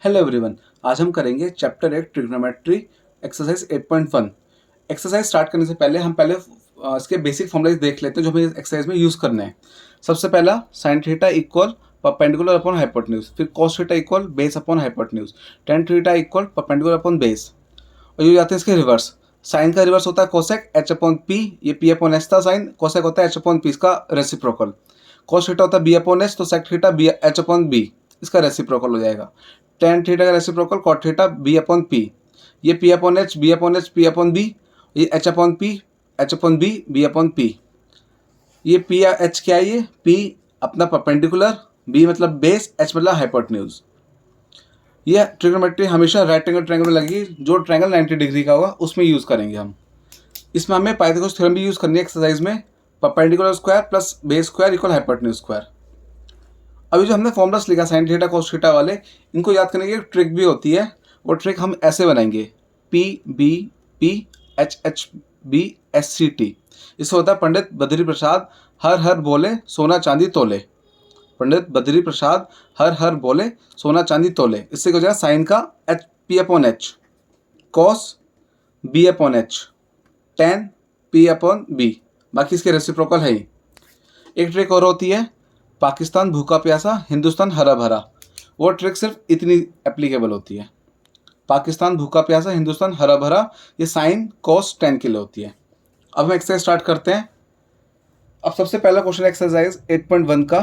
Hello everyone, आज हम करेंगे chapter 8 trigonometry exercise 8.1। Exercise start करने से पहले हम इसके बेसिक फॉर्मूलाज देख लेते हैं जो हमें इस एक्सरसाइज में यूज़ करने हैं। सबसे पहला sine theta equal perpendicular upon hypotenuse, फिर cos theta equal base upon hypotenuse, tan theta equal perpendicular upon base. और ये जाते हैं इसके रिवर्स। साइन का रिवर्स होता है कोसेक एच अपॉन पी, ये पी अपॉन एच था साइन, कोसेक होता है एच अपॉन पी, इसका रेसिप्रोकल। कॉस थीटा होता है बी अपॉन एच, तो sec theta B H upon B, इसका रेसिप्रोकल हो जाएगा। टेन थीटा का reciprocal cot theta B upon P, ये P upon H, B upon H, P upon B, ये H upon P, H upon B, B upon P. ये P या H क्या है? ये पी अपना परपेंडिकुलर, बी मतलब बेस, एच मतलब हाइपोटेन्यूज। ये ट्रिग्नोमेट्री हमेशा राइट एंगल ट्रायंगल में लगेगी, जो ट्रायंगल 90 डिग्री का होगा उसमें यूज़ करेंगे हम। इसमें हमें पाइथागोरस थ्योरम भी यूज़ करनी है एक्सरसाइज में, perpendicular square plus base square equal hypotenuse square. अभी जो हमने फॉर्मुलास लिखा साइन थीटा कोस थीटा वाले, इनको याद करने की एक ट्रिक भी होती है। वो ट्रिक हम ऐसे बनाएंगे, P B P H H B S C T. इससे होता है पंडित बद्री प्रसाद हर हर बोले सोना चांदी तोले। पंडित बद्री प्रसाद हर हर बोले सोना चांदी तोले। इससे क्या हो जाएगा? साइन का H P upon H, cos B upon H, tan P upon B, बाकी इसके रेसिप्रोकल है ही। एक ट्रिक और होती है, पाकिस्तान भूखा प्यासा हिंदुस्तान हरा भरा। वो ट्रिक सिर्फ इतनी एप्लीकेबल होती है, पाकिस्तान भूखा प्यासा हिंदुस्तान हरा भरा, ये साइन कॉस टेन के लिए होती है। अब हम एक्सरसाइज स्टार्ट करते हैं। अब सबसे पहला क्वेश्चन एक्सरसाइज 8.1 का,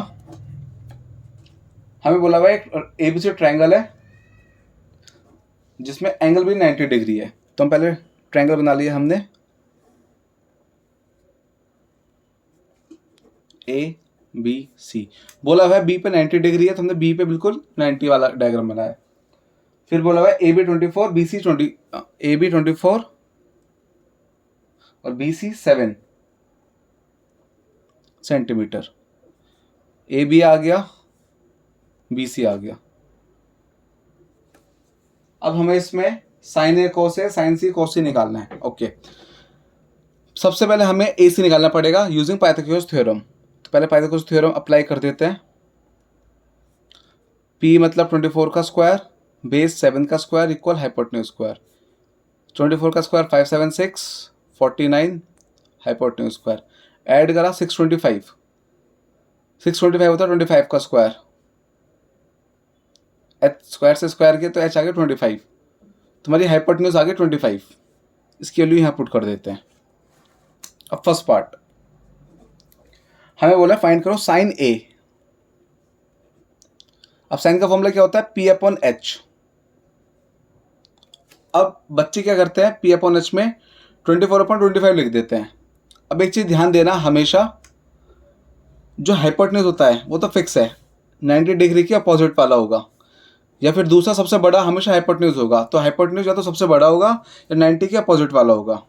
हमें बोला हुआ एक एबीसी ट्रायंगल है जिसमें एंगल भी 90 डिग्री है। तो हम पहले ट्रायंगल बना लिया हमने, ए बी सी। बोला हुआ है बी पे 90 डिग्री है, तो हमने बी पे बिल्कुल 90 वाला डायग्राम बनाया। फिर बोला हुआ है A B 24, B C 20, A B 24 और B C 7 centimetre. A B आ गया, बी सी आ गया। अब हमें इसमें साइन ए कोस ए, साइन सी कोस सी निकालना है। ओके, सबसे पहले हमें ए सी निकालना पड़ेगा यूजिंग पाइथागोरस थ्योरम। तो पहले पाइथागोरस थ्योरम अप्लाई कर देते हैं। पी मतलब 24 का स्क्वायर, बेस 7 का स्क्वायर इक्वल हाइपोटेन्यूज स्क्वायर। 24 का स्क्वायर 576 49, हाइपोटेन्यूज स्क्वायर। ऐड करा 625, 625 होता है 25 का स्क्वायर, एच स्क्वायर से स्क्वायर किया तो एच आ गया 25, तुम्हारी हाइपोटेन्यूज आ गई 25। इसकी वैल्यू यहाँ पुट कर देते हैं। अब फर्स्ट पार्ट हमें बोला फाइंड करो साइन ए। अब साइन का फॉर्मूला क्या होता है? P upon H. अब बच्चे क्या करते हैं, पी अपॉन एच में 24 अपॉन 25 लिख देते हैं। अब एक चीज ध्यान देना, हमेशा जो हाइपोटेन्यूज होता है वो तो फिक्स है, 90 डिग्री के अपोजिट वाला होगा, या फिर दूसरा सबसे बड़ा हमेशा हाइपोटेन्यूज होगा। तो हाइपोटेन्यूज या तो सबसे बड़ा होगा या 90 के अपोजिट वाला होगा।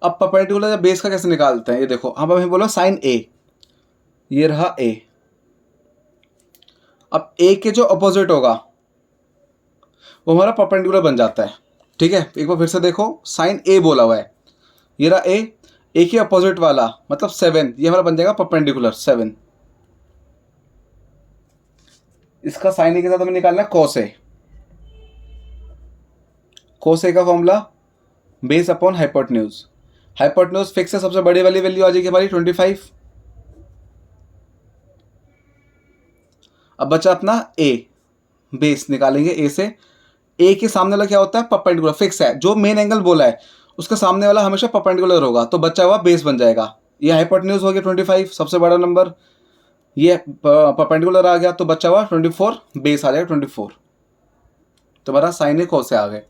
अब परपेंडिकुलर या बेस का कैसे निकालते हैं, ये देखो। अब हमें बोलो साइन ए, ये रहा ए। अब ए के जो अपोजिट होगा वो हमारा परपेंडिकुलर बन जाता है। ठीक है, एक बार फिर से देखो, साइन ए बोला हुआ है, ये रहा ए, ए के अपोजिट वाला मतलब 7, ये हमारा बन जाएगा परपेंडिकुलर 7। इसका साइन ए के साथ हमें निकालना है कोस ए। कोस ए का formula base upon hypotenuse. Hypotenuse fix है, सबसे बड़ी वाली वैल्यू आ जाएगी हमारी 25। अब बचा अपना ए, बेस निकालेंगे ए से। ए के सामने वाला क्या होता है? परपेंडिकुलर, फिक्स है, जो मेन एंगल बोला है उसके सामने वाला हमेशा परपेंडिकुलर होगा, तो बचा हुआ बेस बन जाएगा। ये हाइपोटेन्यूज हो गया 25, सबसे बड़ा नंबर, ये परपेंडिकुलर आ गया, तो बचा हुआ 24, बेस आ जाएगा 24। तो हमारा साइन ए कोस से आ गए।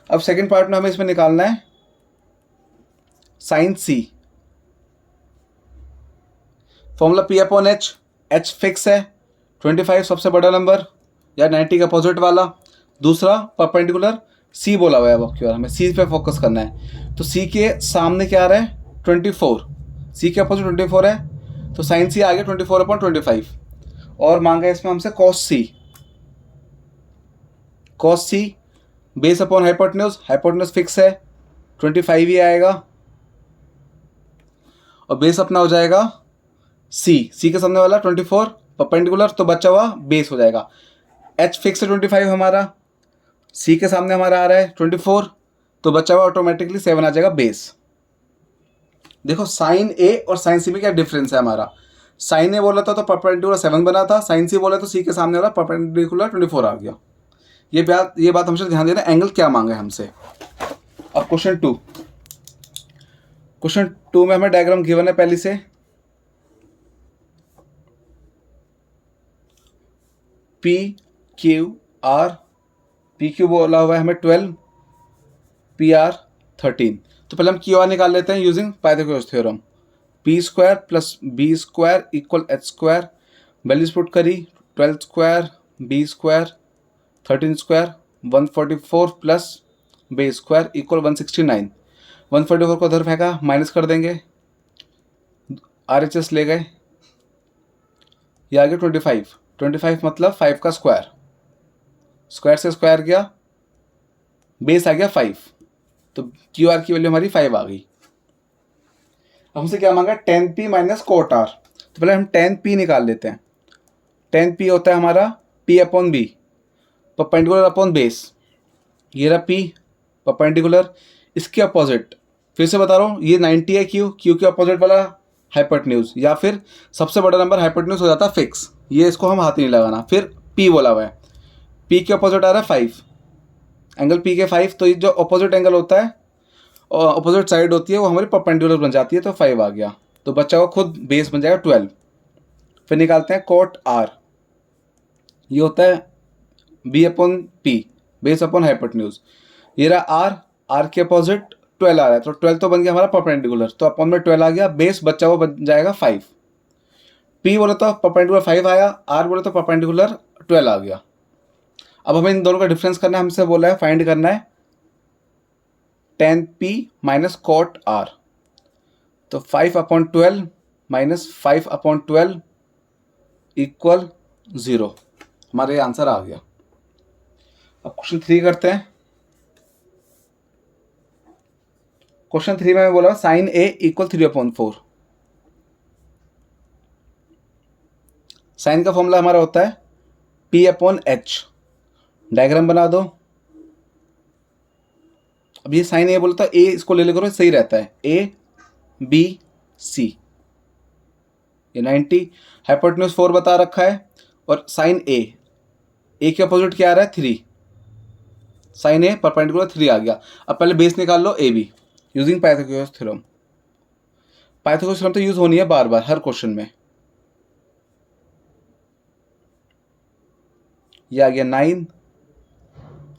अब सेकंड पार्ट में हमें इसमें निकालना है sine C. Formula P upon H, H fix है, 25 सबसे बड़ा नंबर या 90 का अपोजिट वाला, दूसरा परपेंडिकुलर, सी बोला हुआ है। अब हमें सी पे फोकस करना है, तो सी के सामने क्या आ रहा है? 24, सी के अपोजिट 24 है, तो साइन सी आ गया 24 अपॉन 25। और मांगा है इसमें हमसे cos C. Cos C base upon hypotenuse, hypotenuse fix है 25 ही आएगा, और बेस अपना हो जाएगा सी, सी के सामने वाला 24 परपेंडिकुलर, तो बचा हुआ बेस हो जाएगा। एच फिक्स है 25 हमारा, सी के सामने हमारा आ रहा है 24, तो बचा हुआ ऑटोमेटिकली 7 आ जाएगा बेस। देखो साइन ए और साइन सी में क्या डिफरेंस है हमारा, साइन ए बोला था तो परपेंडिकुलर 7 बना था, साइन सी बोला तो सी के सामने वाला परपेंडिकुलर 24 आ गया। ये बात हमसे ध्यान देना, एंगल क्या मांगा है हमसे। अब क्वेश्चन 2 में हमें डायग्राम गिवन है पहले से, P Q R, P Q बोला हुआ है हमें 12, पी आर 13। तो पहले हम क्यू आर निकाल लेते हैं using Pythagoras theorem. P square plus B square equal H square, values put करी, 12 square B square 13 square 144 plus B square equal 169। 144 को उधर फेंका, माइनस कर देंगे, RHS ले गए, ये आ गया 25 मतलब 5 का स्क्वायर, स्क्वायर से स्क्वायर गया, बेस आ गया 5, तो क्यू आर की वैल्यू हमारी 5 आ गई। अब हमसे क्या मांगा, tan p minus cot R. तो पहले हम tan p निकाल लेते हैं। tan p होता है हमारा p upon B, perpendicular upon base, ये रहा p परपेंडिकुलर, इसके अपोजिट, फिर से बता रहा हूँ, ये 90 है क्यू के अपोजिट वाला हाइपोटेन्यूज, या फिर सबसे बड़ा नंबर हाइपोटेन्यूज हो जाता है फिक्स, ये इसको हम हाथ नहीं लगाना। फिर p बोला हुआ है, p के अपोजिट आ रहा है 5, एंगल p के 5, तो ये जो अपोजिट एंगल होता है, अपोजिट साइड होती है, वो हमारी परपेंडिकुलर बन जाती है, तो 5 आ गया, तो बच्चा को खुद बेस बन जाएगा 12। फिर निकालते हैं कोट आर, ये होता है B upon P, base upon hypotenuse, ये रहा आर के अपोजिट 12 आ रहा है, तो 12 तो बन गया हमारा परपेंडिकुलर, तो अपॉन में 12 आ गया, बेस बच्चा वो बन जाएगा 5। पी बोले तो परपेंडिकुलर 5 आया, आर बोले तो परपेंडिकुलर 12 आ गया। अब हमें इन दोनों का डिफरेंस करना है, हमसे बोला है फाइंड करना है tan p minus cot R, तो 5/12 माइनस 5/12 इक्वल 0, हमारे आंसर आ गया। अब क्वेश्चन 3 करते हैं। क्वेश्चन 3 में मैं बोला साइन ए इक्वल 3/4। साइन का फॉर्मूला हमारा होता है p/h, डायग्राम बना दो। अब ये साइन ए बोलता है, ए इसको ले लेकर सही रहता है, ए बी सी, ये 90, हाइपोटेन्यूज 4 बता रखा है, और साइन ए के अपोजिट क्या आ रहा है 3, साइन ए परपेंडिकुलर 3 आ गया। अब पहले बेस निकाल लो A B using Pythagoras theorem. Pythagoras theorem तो यूज होनी है बार बार हर क्वेश्चन में। ये आ गया 9,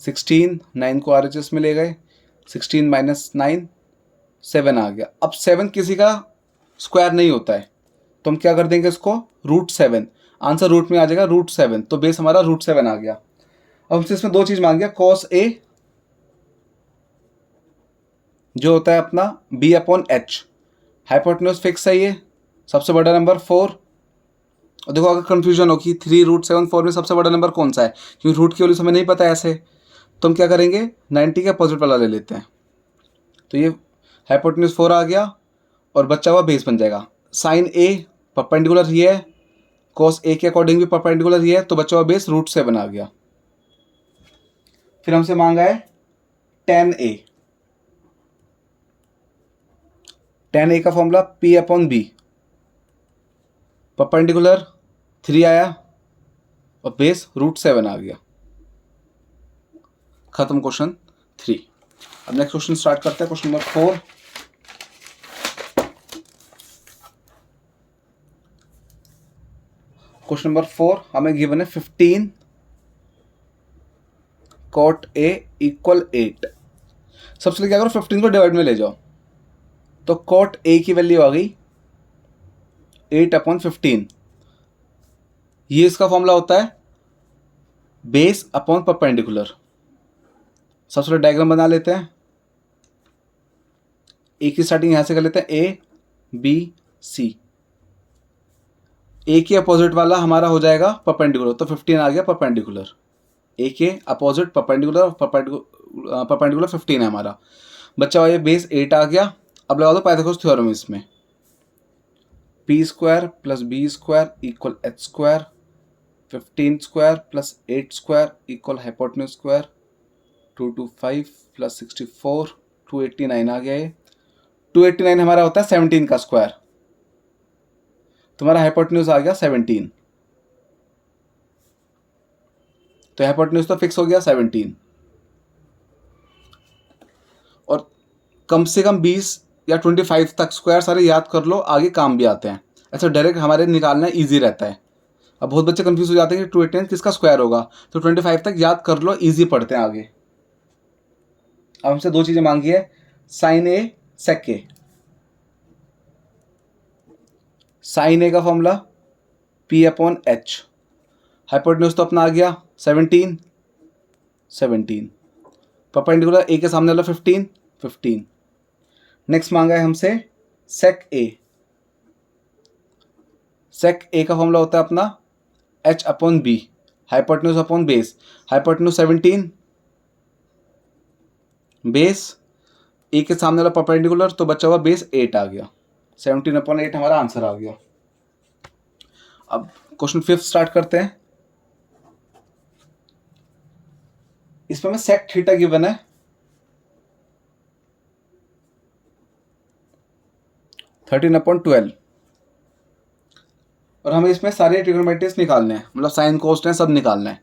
16, 9 को RHS में ले गए, 16 माइनस 9 7 आ गया। अब 7 किसी का स्क्वायर नहीं होता है, तो हम क्या कर देंगे इसको, √7, आंसर रूट में आ जाएगा √7, तो बेस हमारा √7 आ गया। अब हमसे इसमें 2 चीज मांग गया, cos A जो होता है अपना b/h, हाइपोटेन्यूज फिक्स है, ये सबसे बड़ा नंबर 4। और देखो अगर कंफ्यूजन हो कि 3 √7 4 में सबसे बड़ा नंबर कौन सा है, क्योंकि रूट की वैल्यू हमें नहीं पता है ऐसे, तो हम क्या करेंगे 90 के अपोजिट वाला ले लेते हैं, तो ये हाइपोटेन्यूज 4 आ गया, और बच्चा हुआ बेस बन जाएगा। साइन ए परपेंडिकुलर ही है, कॉस ए के अकॉर्डिंग भी परपेंडिकुलर ही है, तो बच्चा हुआ बेस √7 आ गया। फिर हमसे मांगा है tan ए का फॉर्मूला p/b, परपेंडिकुलर 3 आया और बेस √7 आ गया। खत्म क्वेश्चन 3। अब नेक्स्ट क्वेश्चन स्टार्ट करते हैं, क्वेश्चन नंबर 4। क्वेश्चन नंबर 4 हमें गिवन है 15 cot A इक्वल 8। सबसे पहले क्या करो, 15 को डिवाइड में ले जाओ, तो cot A की वैल्यू आ गई 8/15। ये इसका फॉर्मूला होता है बेस अपॉन परपेंडिकुलर। सबसे पहले डायग्राम बना लेते हैं, ए की स्टार्टिंग यहां से कर लेते हैं, ए बी सी, ए के अपोजिट वाला हमारा हो जाएगा परपेंडिकुलर, तो 15 आ गया परपेंडिकुलर, ए के अपोजिट परपेंडिकुलर 15 है हमारा, बच्चा हुआ ये बेस 8 आ गया। अब लगा दो पाइथागोरस थ्योरम इसमें, p² + b² = h², 15 square plus 8 square equal hypotenuse square 225 plus 64 289 आ गया ये। 289 हमारा होता है 17 का स्क्वायर, तुम्हारा हाइपोटेन्यूज आ गया 17, तो हाइपोटेन्यूज तो फिक्स हो गया 17। और कम से कम 20 या 25 तक स्क्वायर सारे याद कर लो, आगे काम भी आते हैं। ऐसा डायरेक्ट हमारे निकालना ईजी रहता है। अब बहुत बच्चे कंफ्यूज हो जाते हैं कि 289 किसका स्क्वायर होगा, तो 25 तक याद कर लो, ईजी पढ़ते हैं आगे। अब हमसे दो चीजें मांगी है, साइन ए सेक ए। साइन ए का formula P upon H, hypotenuse तो अपना आ गया 17, परपेंडिकुलर ए के सामने वाला 15। नेक्स्ट मांगा है हमसे सेक ए। सेक ए का फॉर्मूला होता है अपना H upon B, hypotenuse upon base, hypotenuse 17, base A के सामने वाला परपेंडिकुलर, तो बचा हुआ बेस 8 आ गया। 17/8 हमारा आंसर आ गया। अब क्वेश्चन 5 स्टार्ट करते हैं। इसमें हमें सेक थीटा गिवन है, (13/12) और हमें इसमें सारे ट्रिग्नोमेट्रीज निकालने हैं, मतलब साइन कोस्ट हैं सब निकालना है।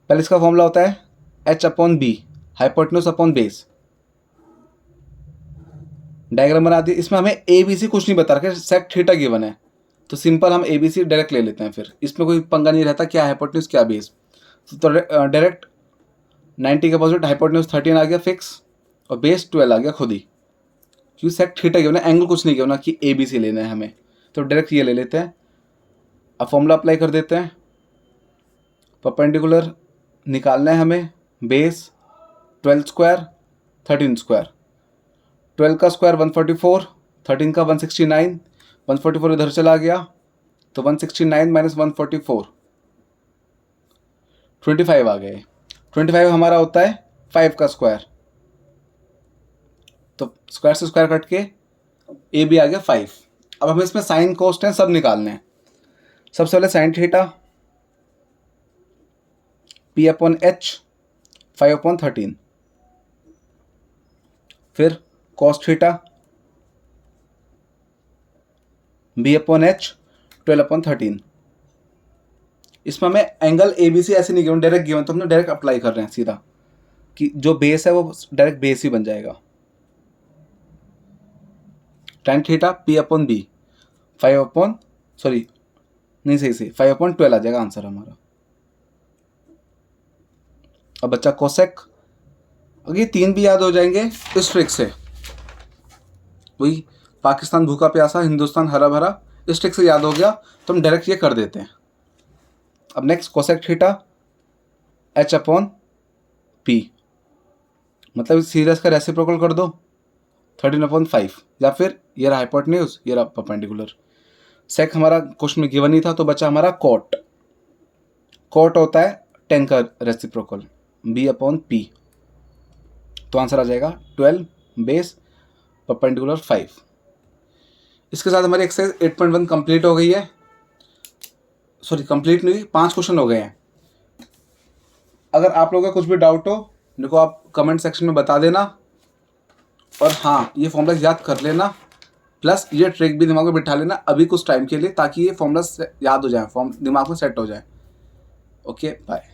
पहले इसका फॉर्मूला होता है H upon B, hypotenuse upon base. Diagram बना दी। इसमें हमें ए बी सी कुछ नहीं बता रखा, सेक थीटा गिवन है, तो सिंपल हम ए बी सी डायरेक्ट ले लेते हैं। फिर इसमें कोई पंगा नहीं रहता क्या हाइपोटेन्यूज क्या बेस, तो डायरेक्ट 90 के अपोजिट हाइपोटेन्यूज 13 आ गया फिक्स, और बेस 12 आ गया खुद ही, क्योंकि सेक थीटा गिवन है, एंगल कुछ नहीं गिवन कि ए बी सी लेना है हमें, तो डायरेक्ट ये ले लेते हैं। अब फॉर्मूला अप्लाई कर देते हैं। परपेंडिकुलर निकालना है हमें, बेस 12 स्क्वायर 13 स्क्वायर, 12 का स्क्वायर 144, 13 का 169, 144 इधर चला गया तो 169 माइनस 144 25 आ गए। 25 हमारा होता है 5 का स्क्वायर, तो स्क्वायर से स्क्वायर कट के ए भी आ गया 5। अब हमें इसमें साइन कोस्ट हैं सब निकालने हैं। सबसे पहले sine theta P upon H 5/13, फिर cos theta B upon H 12/13। इसमें हमें एंगल ए बी सी ऐसे नहीं गिवन, डायरेक्ट गिवन, तो हमने डायरेक्ट अप्लाई कर रहे हैं सीधा, कि जो बेस है वो डायरेक्ट बेस ही बन जाएगा। tan theta P upon B 5/12 आ जाएगा आंसर हमारा। अब बच्चा कोसेक, अगर ये 3 भी याद हो जाएंगे इस ट्रिक से, वही पाकिस्तान भूखा प्यासा हिंदुस्तान हरा भरा, इस ट्रिक से याद हो गया तो हम डायरेक्ट ये कर देते हैं। अब next cosec theta H upon P, मतलब सीरीज का रेसिप्रोकल कर दो 13/5, या फिर ये रहा हाइपोटेन्यूज ये रहा परपेंडिकुलर। सेक हमारा क्वेश्चन में गिवन ही था, तो बचा हमारा कॉट। कॉट होता है tan का रेसिप्रोकल बी अपॉन पी, तो आंसर आ जाएगा 12 बेस परपेंडिकुलर 5। इसके साथ हमारी एक्सरसाइज 8.1 कंप्लीट हो गई है। सॉरी कंप्लीट नहीं, 5 क्वेश्चन हो गए हैं। अगर आप लोगों का कुछ भी डाउट हो मेरे को आप कमेंट सेक्शन में बता देना, और हाँ ये फॉर्मूला याद कर लेना, प्लस ये ट्रिक भी दिमाग में बिठा लेना अभी कुछ टाइम के लिए, ताकि ये फॉर्मूला याद हो जाए, फॉर्म दिमाग में सेट हो जाए। Okay bye.